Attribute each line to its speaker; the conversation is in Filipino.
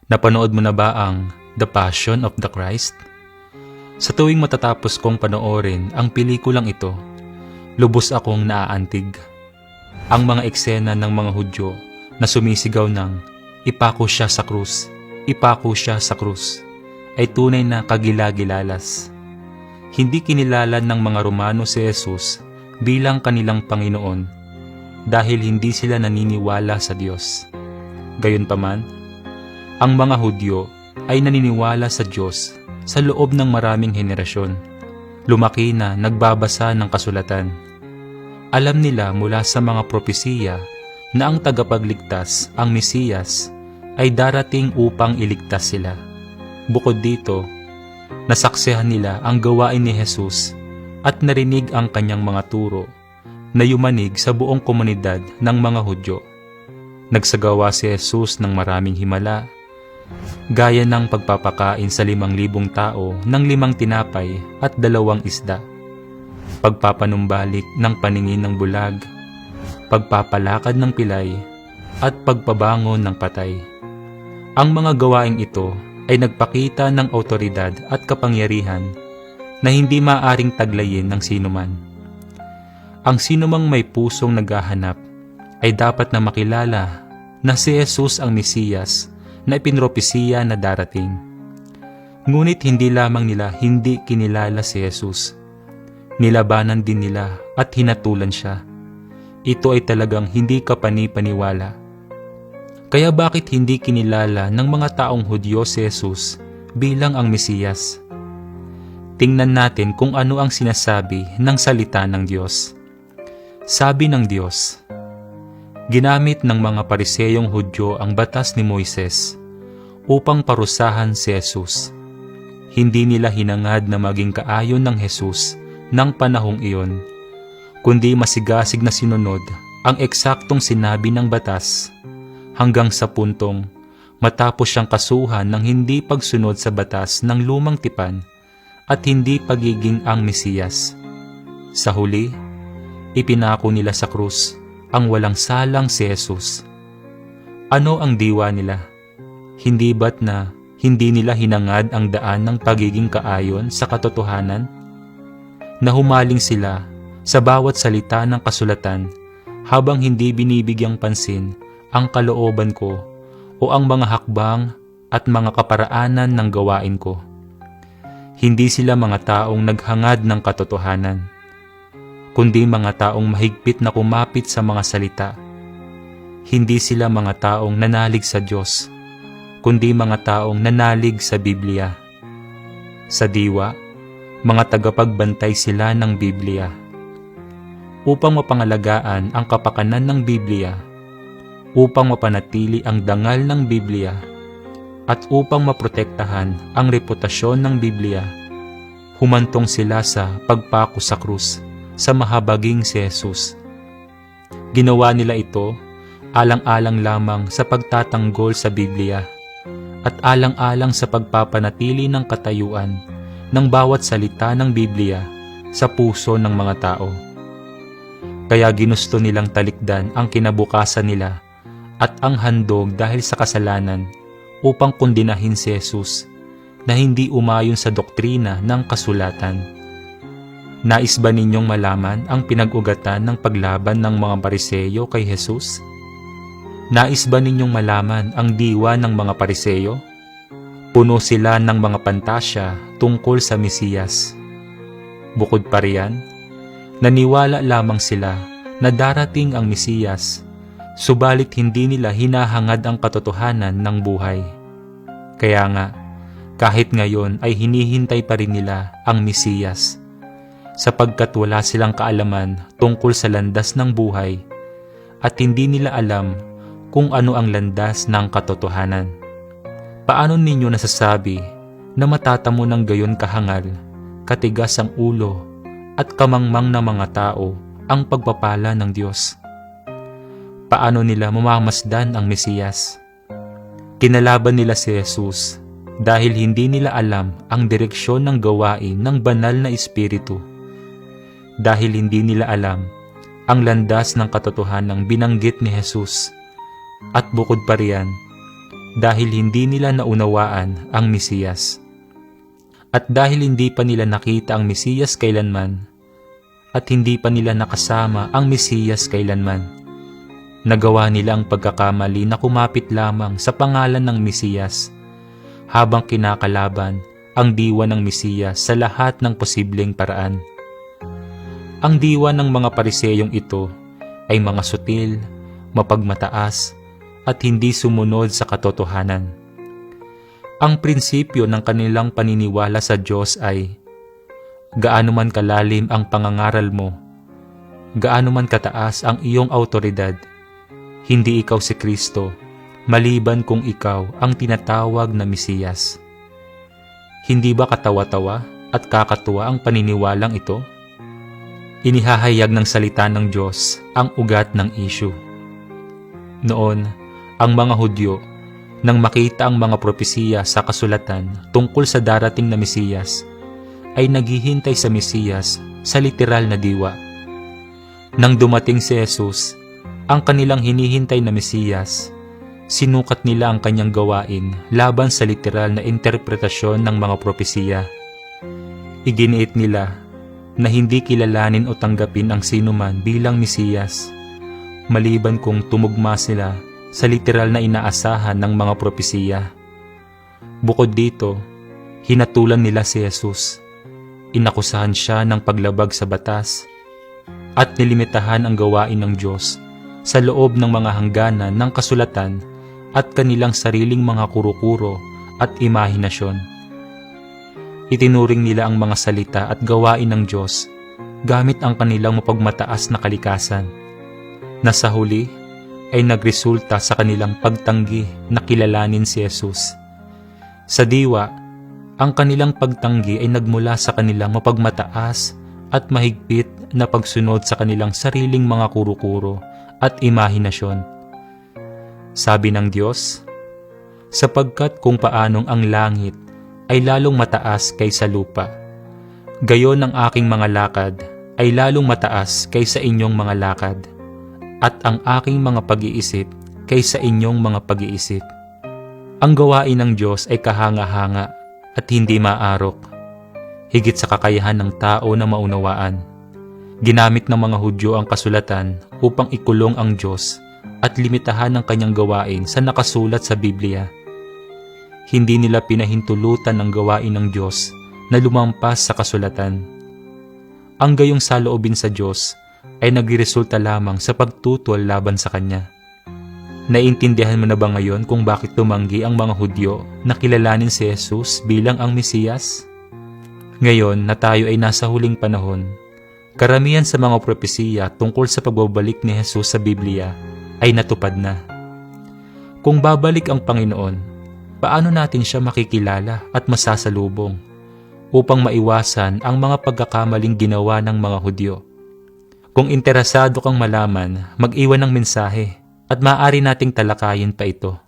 Speaker 1: Napanood mo na ba ang The Passion of the Christ? Sa tuwing matatapos kong panoorin ang pelikulang ito, lubos akong naaantig. Ang mga eksena ng mga Hudyo na sumisigaw ng "Ipako siya sa krus, ipako siya sa krus" ay tunay na kagilagilalas. Hindi kinilala ng mga Romano si Jesus bilang kanilang Panginoon dahil hindi sila naniniwala sa Diyos. Gayunpaman, ang mga Hudyo ay naniniwala sa Diyos sa loob ng maraming henerasyon. Lumaki na nagbabasa ng kasulatan. Alam nila mula sa mga propesiya na ang tagapagligtas, ang Mesiyas, ay darating upang iligtas sila. Bukod dito, nasaksihan nila ang gawain ni Jesus at narinig ang kanyang mga turo na yumanig sa buong komunidad ng mga Hudyo. Nagsagawa si Jesus ng maraming himala, gaya ng pagpapakain sa 5,000 tao ng 5 tinapay at 2 isda, pagpapanumbalik ng paningin ng bulag, pagpapalakad ng pilay, at pagpabangon ng patay. Ang mga gawaing ito ay nagpakita ng awtoridad at kapangyarihan na hindi maaaring taglayin ng sinuman. Ang sinumang may pusong naghahanap ay dapat na makilala na si Jesus ang Mesiyas na ipinropesiya na darating. Ngunit hindi lamang nila hindi kinilala si Jesus. Nilabanan din nila at hinatulan siya. Ito ay talagang hindi kapani-paniwala. Kaya bakit hindi kinilala ng mga taong Hudyo si Jesus bilang ang Mesiyas? Tingnan natin kung ano ang sinasabi ng salita ng Diyos. Sabi ng Diyos, ginamit ng mga Pariseyong Hudyo ang batas ni Moises upang parusahan si Jesus. Hindi nila hinangad na maging kaayon ng Jesus ng panahong iyon, kundi masigasig na sinunod ang eksaktong sinabi ng batas hanggang sa puntong matapos siyang kasuhan ng hindi pagsunod sa batas ng lumang tipan at hindi pagiging ang Mesiyas. Sa huli, ipinako nila sa krus ang walang salang si Jesus. Ano ang diwa nila? Hindi ba't na hindi nila hinangad ang daan ng pagiging kaayon sa katotohanan? Nahumaling sila sa bawat salita ng kasulatan habang hindi binibigyang pansin ang kalooban ko o ang mga hakbang at mga kaparaanan ng gawain ko. Hindi sila mga taong naghangad ng katotohanan, kundi mga taong mahigpit na kumapit sa mga salita. Hindi sila mga taong nanalig sa Diyos, kundi mga taong nanalig sa Biblia. Sa diwa, mga tagapagbantay sila ng Biblia. Upang mapangalagaan ang kapakanan ng Biblia, upang mapanatili ang dangal ng Biblia, at upang maprotektahan ang reputasyon ng Biblia, humantong sila sa pagpako sa krus sa mahabaging si Jesus. Ginawa nila ito alang-alang lamang sa pagtatanggol sa Biblia at alang-alang sa pagpapanatili ng katayuan ng bawat salita ng Biblia sa puso ng mga tao. Kaya ginusto nilang talikdan ang kinabukasan nila at ang handog dahil sa kasalanan upang kondinahin si Jesus na hindi umayon sa doktrina ng kasulatan. Nais ba ninyong malaman ang pinag-ugatan ng paglaban ng mga Pariseyo kay Jesus? Nais ba ninyong malaman ang diwa ng mga Pariseyo? Puno sila ng mga pantasya tungkol sa Mesiyas. Bukod pa riyan, naniwala lamang sila na darating ang Mesiyas, subalit hindi nila hinahangad ang katotohanan ng buhay. Kaya nga, kahit ngayon ay hinihintay pa rin nila ang Mesiyas, sapagkat wala silang kaalaman tungkol sa landas ng buhay at hindi nila alam kung ano ang landas ng katotohanan. Paano ninyo nasasabi na matatamo ng gayon kahangal, katigas ang ulo at kamangmang na mga tao ang pagpapala ng Diyos? Paano nila mamamasdan ang Mesiyas? Kinalaban nila si Jesus dahil hindi nila alam ang direksyon ng gawain ng banal na Espiritu. Dahil hindi nila alam ang landas ng katotohanang binanggit ni Jesus. At bukod pa riyan, dahil hindi nila naunawaan ang Mesiyas. At dahil hindi pa nila nakita ang Mesiyas kailanman, at hindi pa nila nakasama ang Mesiyas kailanman, nagawa nila ang pagkakamali na kumapit lamang sa pangalan ng Mesiyas, habang kinakalaban ang diwa ng Mesiyas sa lahat ng posibleng paraan. Ang diwa ng mga Pariseyong ito ay mga sutil, mapagmataas, at hindi sumunod sa katotohanan. Ang prinsipyo ng kanilang paniniwala sa Diyos ay, gaano man kalalim ang pangangaral mo, gaano man kataas ang iyong autoridad, hindi ikaw si Kristo, maliban kung ikaw ang tinatawag na Mesiyas. Hindi ba katawa-tawa at kakatuwa ang paniniwalang ito? Inihahayag ng salita ng Diyos ang ugat ng issue. Noon, ang mga Hudyo, nang makita ang mga propesiya sa kasulatan tungkol sa darating na Mesiyas, ay naghihintay sa Mesiyas sa literal na diwa. Nang dumating si Jesus, ang kanilang hinihintay na Mesiyas, sinukat nila ang kanyang gawain laban sa literal na interpretasyon ng mga propesiya. Iginiit nila na hindi kilalanin o tanggapin ang sinuman bilang Mesiyas, maliban kung tumugma sila sa literal na inaasahan ng mga propesiya. Bukod dito, hinatulan nila si Jesus, inakusahan siya ng paglabag sa batas, at nilimitahan ang gawain ng Diyos sa loob ng mga hangganan ng kasulatan at kanilang sariling mga kuro-kuro at imahinasyon. Itinuring nila ang mga salita at gawain ng Diyos gamit ang kanilang mapagmataas na kalikasan, na sa huli ay nagresulta sa kanilang pagtanggi na kilalanin si Jesus. Sa diwa, ang kanilang pagtanggi ay nagmula sa kanilang mapagmataas at mahigpit na pagsunod sa kanilang sariling mga kuro-kuro at imahinasyon. Sabi ng Diyos, sapagkat kung paanong ang langit ay lalong mataas kaysa lupa, gayon ang aking mga lakad ay lalong mataas kaysa inyong mga lakad, at ang aking mga pag-iisip kaysa inyong mga pag-iisip. Ang gawain ng Diyos ay kahanga-hanga at hindi maarok, higit sa kakayahan ng tao na maunawaan. Ginamit ng mga Hudyo ang kasulatan upang ikulong ang Diyos at limitahan ang kanyang gawain sa nakasulat sa Biblia. Hindi nila pinahintulutan ang gawain ng Diyos na lumampas sa kasulatan. Ang gayong saloobin sa Diyos ay nagresulta lamang sa pagtutol laban sa Kanya. Naiintindihan mo na ba ngayon kung bakit tumanggi ang mga Hudyo na kilalanin si Jesus bilang ang Mesiyas? Ngayon na tayo ay nasa huling panahon, karamihan sa mga propesiya tungkol sa pagbabalik ni Jesus sa Biblia ay natupad na. Kung babalik ang Panginoon, paano natin siya makikilala at masasalubong upang maiwasan ang mga pagkakamaling ginawa ng mga Hudyo? Kung interesado kang malaman, mag-iwan ng mensahe at maaari nating talakayin pa ito.